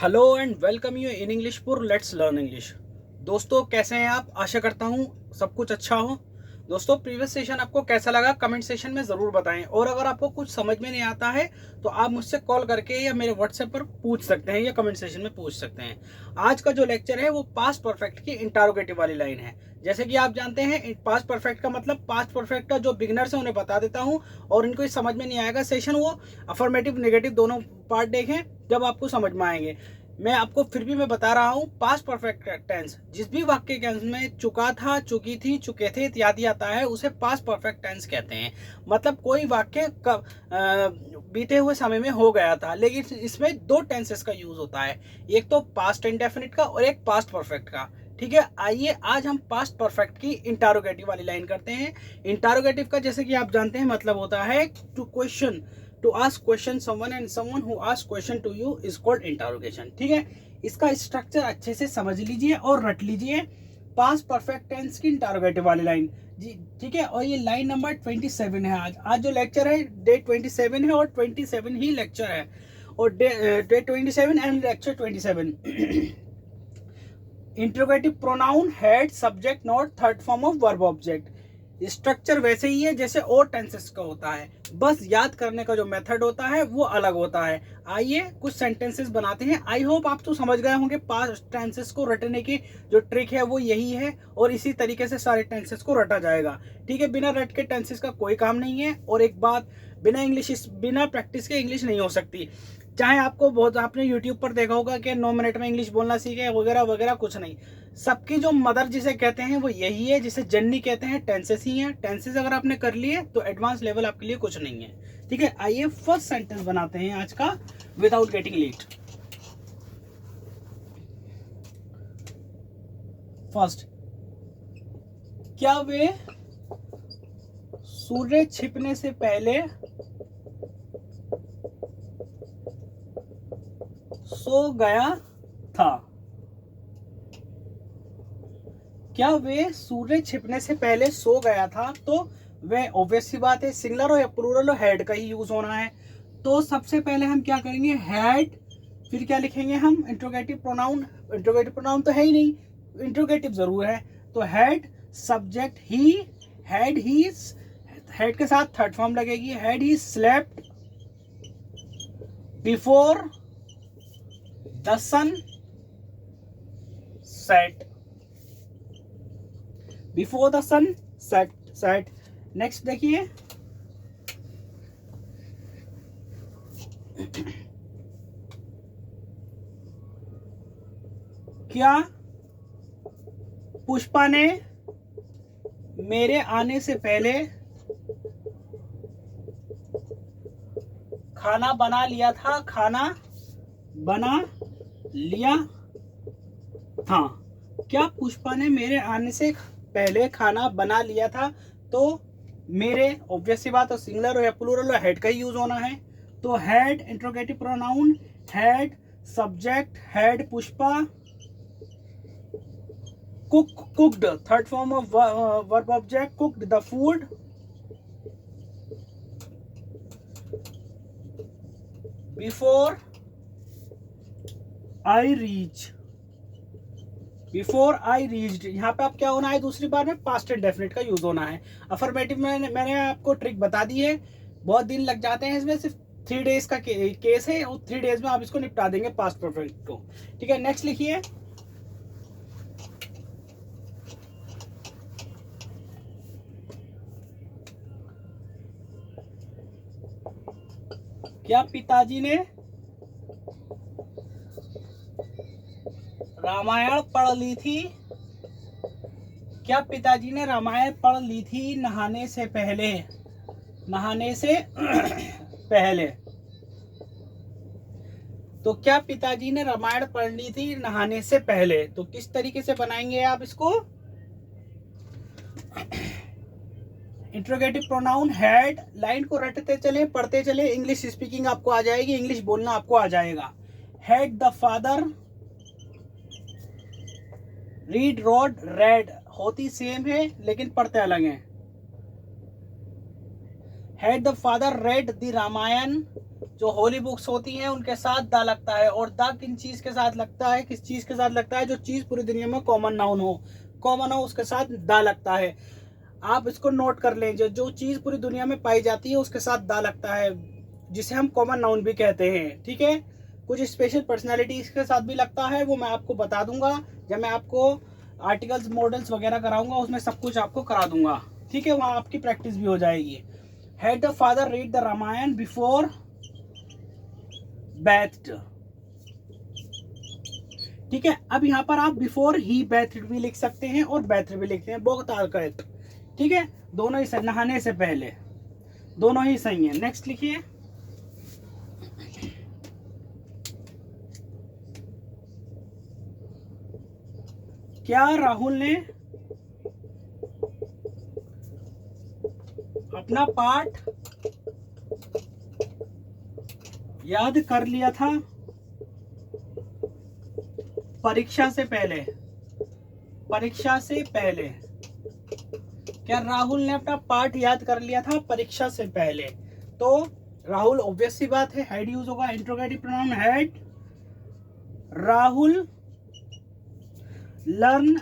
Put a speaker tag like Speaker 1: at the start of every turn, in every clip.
Speaker 1: Hello and welcome you in English for let's learn English. दोस्तों कैसे हैं आप? आशा करता हूं सब कुछ अच्छा हो। दोस्तों प्रीवियस सेशन आपको कैसा लगा कमेंट सेशन में ज़रूर बताएं, और अगर आपको कुछ समझ में नहीं आता है तो आप मुझसे कॉल करके या मेरे व्हाट्सएप पर पूछ सकते हैं या कमेंट सेशन में पूछ सकते हैं। आज का जो लेक्चर है वो पास्ट परफेक्ट की इंटारोगेटिव वाली लाइन है। जैसे कि आप जानते हैं पास्ट परफेक्ट का मतलब पास्ट परफेक्ट का जो बिगनर्स है उन्हें बता देता हूं, और इनको समझ में नहीं आएगा सेशन वो अफर्मेटिव नेगेटिव दोनों पार्ट देखें जब आपको समझ में आएंगे। मैं आपको फिर भी मैं बता रहा हूँ पास्ट परफेक्ट टेंस जिस भी वाक्य के अंत में चुका था, चुकी थी, चुके थे इत्यादि आता है उसे पास्ट परफेक्ट टेंस कहते हैं। मतलब कोई वाक्य कब बीते हुए समय में हो गया था, लेकिन इसमें दो टेंसेस का यूज होता है, एक तो पास्ट इंडेफिनिट का और एक पास्ट परफेक्ट का। ठीक है, आइए आज हम पास्ट परफेक्ट की इंटारोगेटिव वाली लाइन करते हैं। इंटारोगेटिव का जैसे कि आप जानते हैं मतलब होता है to question, to ask question someone and someone who ask question to you is called interrogation. ठीक है, इसका स्ट्रक्चर अच्छे से समझ लीजिए और रट लीजिए। पास्ट परफेक्ट टेंस की इंटरोगेटिव वाली लाइन जी। ठीक है, और ये लाइन नंबर 27 है। आज जो लेक्चर है डे 27 है और 27 ही लेक्चर है, और day 27 and lecture 27। Interrogative pronoun head subject not third form of verb object. Structure वैसे ही है जैसे और टेंसेस का होता है, बस याद करने का जो मेथड होता है वो अलग होता है। आइए कुछ सेंटेंसेस बनाते हैं। आई होप आप तो समझ गए होंगे पास्ट टेंसेस को रटने की जो ट्रिक है वो यही है, और इसी तरीके से सारे टेंसेस को रटा जाएगा। ठीक है, बिना रट के टेंसेस का कोई काम नहीं है। और एक बात, बिना प्रैक्टिस के इंग्लिश नहीं हो सकती। चाहे आपको बहुत आपने यूट्यूब पर देखा होगा कि 9 मिनट में इंग्लिश बोलना सीखे वगैरह वगैरह, कुछ नहीं। सबकी जो मदर जिसे कहते हैं वो यही है, जिसे जननी कहते हैं, टेंसेस ही हैं। टेंसेस अगर आपने कर लिए तो एडवांस लेवल आपके लिए कुछ नहीं है। ठीक है, आइए फर्स्ट सेंटेंस बनाते हैं आज का विदाउट गेटिंग लेट। फर्स्ट, क्या वे सूर्य छिपने से पहले सो गया था? क्या वे सूर्य छिपने से पहले सो गया था? तो वे ऑब्वियस सी बात है, सिंगुलर हो या प्लूरल हो हेड का ही यूज होना है। तो सबसे पहले हम क्या करेंगे, हेड, फिर क्या लिखेंगे हम, इंट्रोगेटिव प्रोनाउन। इंट्रोगेटिव प्रोनाउन तो है ही नहीं, इंट्रोगेटिव जरूर है। तो had subject he, had he, had के साथ थर्ड फॉर्म लगेगी, had he slept before the sun set. Before the sun set. Next देखिए, क्या पुष्पा ने मेरे आने से पहले खाना बना लिया था? खाना बना लिया था। क्या पुष्पा ने मेरे आने से पहले खाना बना लिया था? तो मेरे ऑब्वियस सी बात हो, सिंगुलर हो या प्लूरल हो हेड का ही यूज होना है। तो head interrogative pronoun, head subject, head Pushpa, cooked third form of verb object, cooked the food before I reach. Before I reached, यहाँ पे आप क्या होना है, दूसरी बार में पास्ट इंडेफिनिट का यूज होना है। अफर्मेटिव में मैंने आपको ट्रिक बता दी है, बहुत दिन लग जाते हैं इसमें, सिर्फ 3 डेज का केस है, और 3 डेज में आप इसको निपटा देंगे पास्ट परफेक्ट को। ठीक है, नेक्स्ट लिखिए, क्या पिताजी ने रामायण पढ़ ली थी? क्या पिताजी ने रामायण पढ़ ली थी नहाने से पहले? नहाने से पहले। तो क्या पिताजी ने रामायण पढ़ ली थी नहाने से पहले? तो किस तरीके से बनाएंगे आप इसको, इंट्रोगेटिव प्रोनाउन हेड, लाइन को रटते चले, पढ़ते चले, इंग्लिश स्पीकिंग आपको आ जाएगी, इंग्लिश बोलना आपको आ जाएगा। Had the father, read road red, होती सेम है लेकिन पढ़ते अलग हैं। Had the father read the Ramayana, जो होली बुक्स होती हैं उनके साथ द लगता है। और द किन चीज के साथ लगता है, किस चीज के साथ लगता है? जो चीज पूरी दुनिया में कॉमन नाउन हो, कॉमन हो उसके साथ द लगता है। आप इसको नोट कर लें, जो चीज पूरी दुनिया में पाई जाती है उसके साथ द लगता है, जिसे हम कॉमन नाउन भी कहते हैं। ठीक है, कुछ स्पेशल पर्सनैलिटीज के साथ भी लगता है, वो मैं आपको बता दूंगा जब मैं आपको आर्टिकल्स मॉडल्स वगैरह कराऊंगा, उसमें सब कुछ आपको करा दूंगा। ठीक है, वहाँ आपकी प्रैक्टिस भी हो जाएगी। Had the father read the Ramayana before bathed. ठीक है, अब यहाँ पर आप बिफोर ही बैथ्ड भी लिख सकते हैं और बैथ्ड भी लिखते हैं, बोथ आर करेक्ट। ठीक है, दोनों ही सही, नहाने से पहले, दोनों ही सही है। नेक्स्ट लिखिए, क्या राहुल ने अपना पाठ याद कर लिया था परीक्षा से पहले? परीक्षा से पहले क्या राहुल ने अपना पाठ याद कर लिया था परीक्षा से पहले? तो राहुल ऑब्वियस सी बात है, हैड यूज होगा, interrogative pronoun had. Rahul learned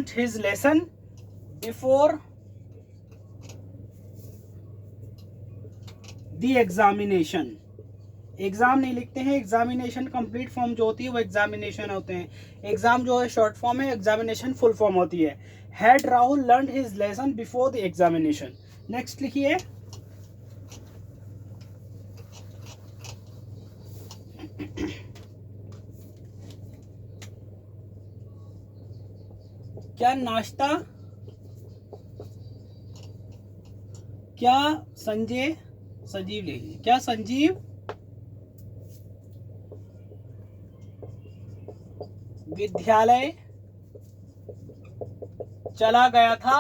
Speaker 1: his lesson before the examination। Exam नहीं लिखते हैं, एग्जामिनेशन कंप्लीट फॉर्म जो होती है वो एग्जामिनेशन होते हैं। एग्जाम जो है शॉर्ट फॉर्म है, एग्जामिनेशन फुल फॉर्म होती है। Had Rahul learn his lesson before the examination. Next लिखिए, क्या नाश्ता, क्या संजीव लिखिए, क्या संजीव विद्यालय चला गया था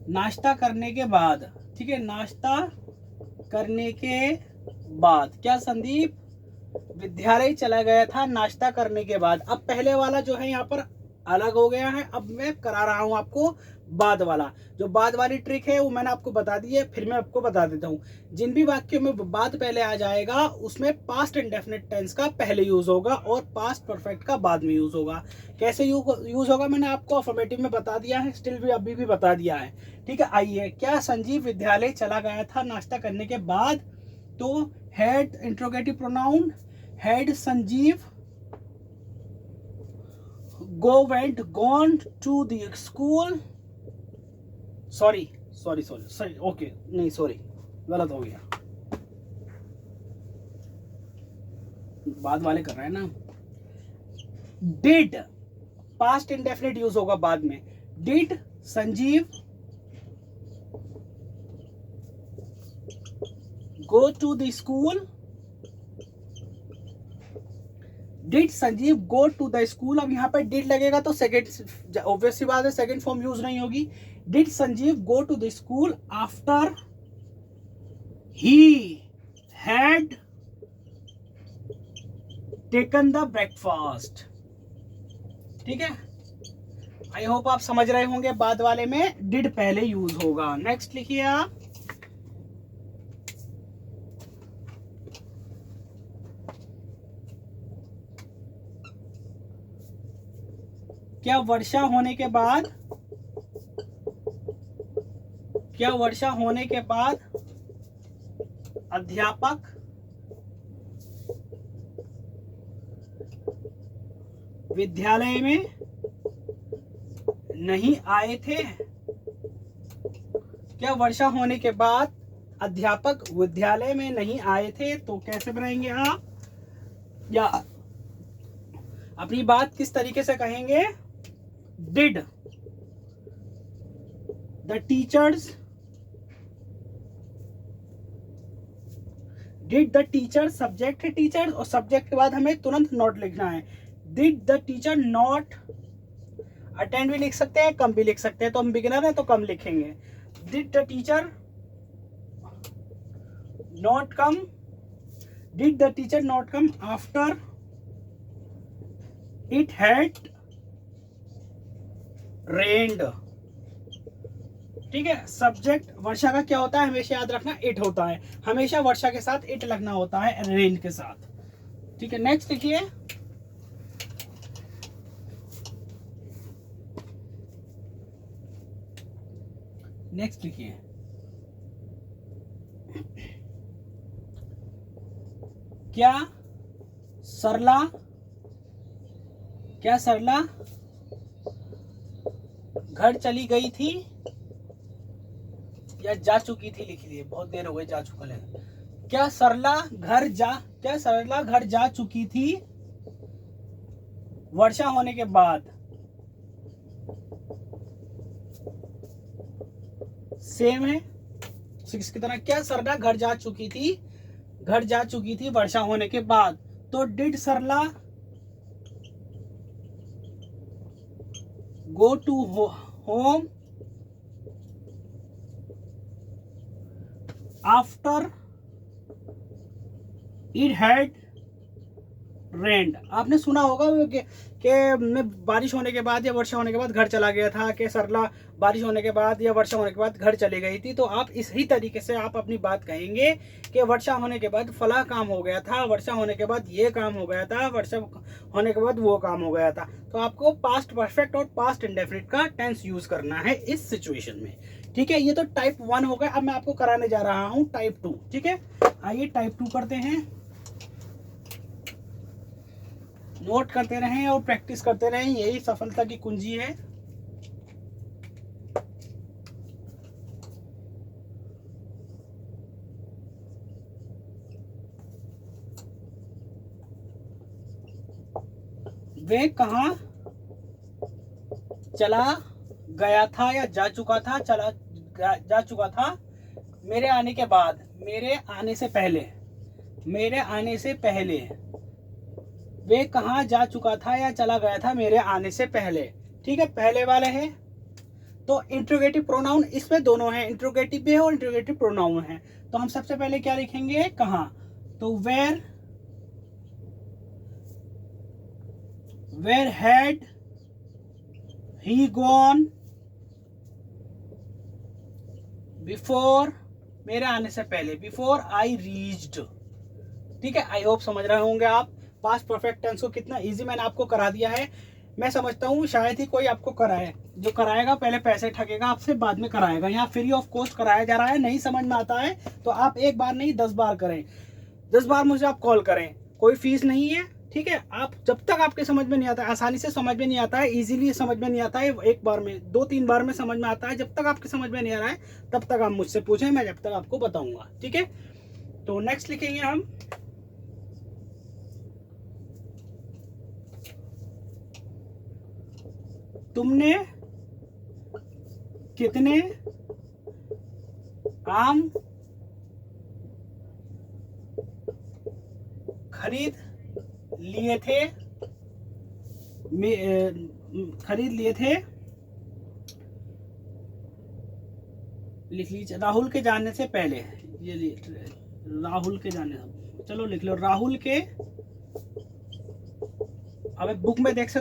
Speaker 1: नाश्ता करने के बाद? ठीक है, नाश्ता करने के बाद क्या संदीप विद्यालय चला गया था नाश्ता करने के बाद? अब पहले वाला जो है यहाँ पर अलग हो गया है, अब मैं करा रहा हूं आपको बाद वाला। जो बाद वाली ट्रिक है वो मैंने आपको बता दी है, फिर मैं आपको बता देता हूँ। जिन भी वाक्यों में बाद पहले आ जाएगा उसमें पास्ट इंडेफिनिट टेंस का पहले यूज होगा और पास्ट परफेक्ट का बाद में यूज होगा। कैसे यूज होगा मैंने आपको अफर्मेटिव में बता दिया है, स्टिल भी अभी भी बता दिया है। ठीक है, आइए, क्या संजीव विद्यालय चला गया था नाश्ता करने के बाद? तो had interrogative pronoun, had Sanjeev gone to the school, sorry, okay, नहीं सॉरी, गलत हो गया, बाद वाले कर रहे हैं ना। डिड पास्ट इंडेफिनिट यूज होगा बाद में। Did Sanjeev go to the school? Did Sanjeev go to the school? अब यहाँ पे डिड लगेगा तो सेकेंड, ऑब्वियस सी बात है, सेकेंड फॉर्म यूज नहीं होगी। Did Sanjeev go to the school after he had taken the breakfast? ठीक है, आई होप आप समझ रहे होंगे, बाद वाले में डिड पहले यूज होगा। नेक्स्ट लिखिए आप, क्या वर्षा होने के बाद अध्यापक विद्यालय में नहीं आए थे? क्या वर्षा होने के बाद अध्यापक विद्यालय में नहीं आए थे? तो कैसे बनाएंगे आप, या अपनी बात किस तरीके से कहेंगे? डिड द टीचर, सब्जेक्ट है टीचर और सब्जेक्ट के बाद हमें तुरंत नॉट लिखना है। Did the teacher not attend भी लिख सकते हैं, कम भी लिख सकते हैं, तो हम बिगिनर हैं तो कम लिखेंगे। Did the teacher not come? Did the teacher not come after it had rained. ठीक है, सब्जेक्ट वर्षा का क्या होता है, हमेशा याद रखना इट होता है, हमेशा वर्षा के साथ इट लगना होता है रेन के साथ। ठीक है, नेक्स्ट देखिए, नेक्स्ट लिखिए, क्या सरला, क्या सरला घर चली गई थी या जा चुकी थी, लिख लिए, बहुत देर हो गई, जा चुका है। क्या सरला घर जा चुकी थी वर्षा होने के बाद। सेम है सिक्स की तरह, क्या सरला घर जा चुकी थी वर्षा होने के बाद। तो did Sarla go to home after it had rained. आपने सुना होगा कि मैं बारिश होने के बाद या वर्षा होने के बाद घर चला गया था, कि सरला बारिश होने के बाद या वर्षा होने के बाद घर चली गई थी। तो आप इसी तरीके से आप अपनी बात कहेंगे कि वर्षा होने के बाद फला काम हो गया था, वर्षा होने के बाद ये काम हो गया था, वर्षा होने के बाद वो काम हो गया था। तो आपको पास्ट परफेक्ट और पास्ट इंडेफिनिट का टेंस यूज करना है इस सिचुएशन में। ठीक है, ये तो टाइप 1 हो गया। अब मैं आपको कराने जा रहा हूँ टाइप 2। ठीक है, आइए टाइप 2 करते हैं। नोट करते रहें और प्रैक्टिस करते रहें, यही सफलता की कुंजी है। वे कहाँ चला गया था या जा चुका था, जा चुका था मेरे आने के बाद, मेरे आने से पहले। वे कहाँ जा चुका था या चला गया था मेरे आने से पहले। ठीक है, पहले वाले हैं तो इंट्रोगेटिव प्रोनाउन, इसमें दोनों हैं, इंट्रोगेटिव भी है और इंट्रोगेटिव प्रोनाउन है। तो हम सबसे पहले क्या लिखेंगे, कहाँ। तो where had he gone before, मेरे आने से पहले, बिफोर आई रीच्ड। ठीक है, आई होप समझ रहे होंगे आप पास्ट परफेक्ट टेंस को कितना इजी मैंने आपको करा दिया है। मैं समझता हूँ शायद ही कोई आपको कराए, जो कराएगा पहले पैसे ठगेगा आपसे, बाद में कराएगा। यहाँ फ्री ऑफ कॉस्ट कराया जा रहा है। नहीं समझ में आता है तो आप एक बार नहीं 10 बार करें, 10 बार मुझे आप कॉल करें, कोई फीस नहीं है। ठीक है, आप जब तक आपके समझ में नहीं आता है, आसानी से समझ में नहीं आता है, इजीली समझ में नहीं आता है, एक बार में 2-3 बार में समझ में आता है। जब तक आपके समझ में नहीं आ रहा है तब तक आप मुझसे पूछें, मैं जब तक आपको बताऊंगा। ठीक है, तो नेक्स्ट लिखेंगे हम, तुमने कितने आम खरीद लिए थे, लिख लीजिए, राहुल के जाने से पहले। ये राहुल के जाने, चलो लिख लो, राहुल के। अब बुक में देख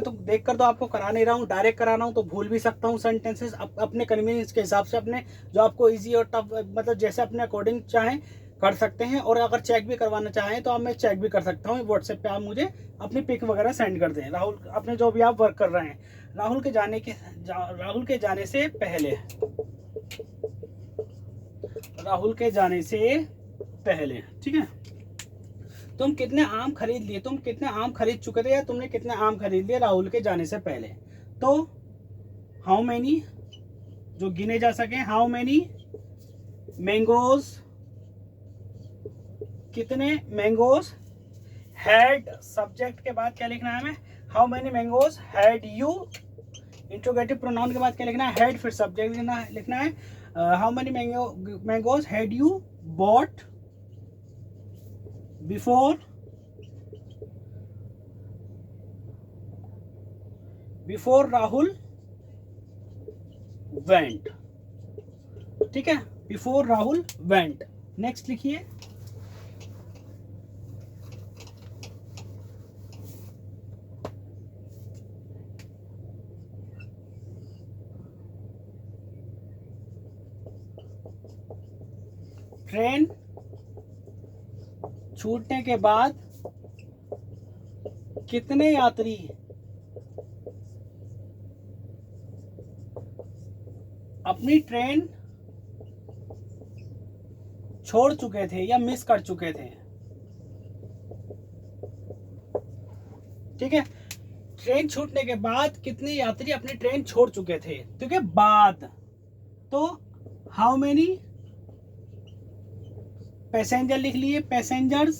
Speaker 1: कर तो आपको करा नहीं रहा हूँ, डायरेक्ट करा रहा हूँ, तो भूल भी सकता हूँ सेंटेंसेस। अपने कन्वीनियंस के हिसाब से, अपने जो आपको इजी और टफ, मतलब जैसे अपने अकॉर्डिंग चाहें कर सकते हैं। और अगर चेक भी करवाना चाहें तो अब मैं चेक भी कर सकता हूँ। व्हाट्सएप पे आप मुझे अपनी पिक वगैरह सेंड कर दें, राहुल अपने जो भी आप वर्क कर रहे हैं। राहुल के जाने से पहले, ठीक है। तुम कितने आम खरीद चुके थे, या तुमने कितने आम खरीद लिए राहुल के जाने से पहले। तो हाउ मैनी, जो गिने जा सके, हाउ मैनी मैंगोज, कितने मैंगोज हैड, सब्जेक्ट के बाद क्या लिखना है हमें, how many mangoes had you. Interrogative pronoun के बाद क्या लिखना है, हैड, फिर सब्जेक्ट लिखना है, how many mangoes had you bought before Rahul went. ठीक है, बिफोर राहुल वेंट। नेक्स्ट लिखिए, ट्रेन छूटने के बाद कितने यात्री अपनी ट्रेन छोड़ चुके थे या मिस कर चुके थे। ठीक है, ट्रेन छूटने के बाद कितने यात्री अपनी ट्रेन छोड़ चुके थे। ठीक है, बाद तो हाउ मेनी पैसेंजर लिख लिए, passengers,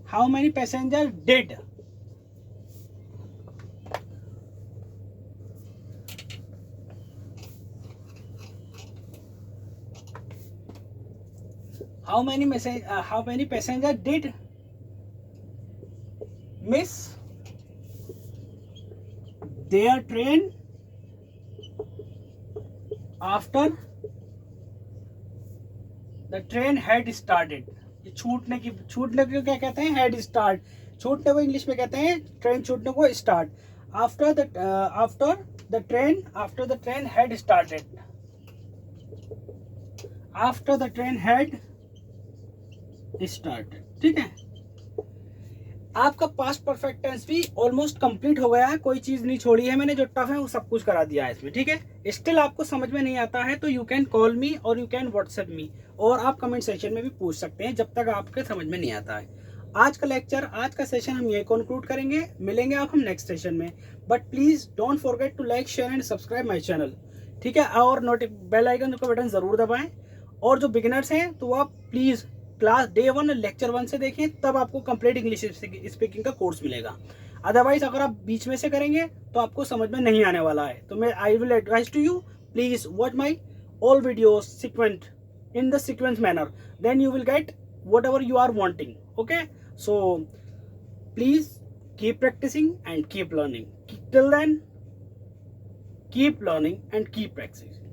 Speaker 1: how many passenger did, how many passenger did miss their train after the train had started। ये छूटने को क्या कहते हैं, हेड स्टार्ट। छूटने को इंग्लिश में कहते हैं, ट्रेन छूटने को start. After the train had started, after the train had started. ठीक है, आपका पास्ट परफेक्ट टेंस भी ऑलमोस्ट कंप्लीट हो गया है, कोई चीज नहीं छोड़ी है मैंने, जो टफ है वो सब कुछ करा दिया है इसमें। ठीक है, स्टिल आपको समझ में नहीं आता है तो यू कैन कॉल मी और यू कैन व्हाट्सएप मी, और आप कमेंट सेक्शन में भी पूछ सकते हैं जब तक आपके समझ में नहीं आता है। आज का लेक्चर, आज का सेशन हम यही कंक्लूड करेंगे। मिलेंगे आप हम नेक्स्ट सेशन में, but please don't forget to like, share and subscribe my channel. ठीक है, और बेल आइकन का बटन जरूर दबाएं। और जो बिगिनर्स हैं तो आप प्लीज क्लास डे 1 लेक्चर 1 से देखें, तब आपको कंप्लीट इंग्लिश स्पीकिंग का कोर्स मिलेगा। अदरवाइज अगर आप बीच में से करेंगे तो आपको समझ में नहीं आने वाला है। तो मैं I will advise to you, please watch my all videos sequent in the sequence manner, then you will get whatever you are wanting. Okay, so please keep practicing and keep learning. Till then, keep learning and keep practicing.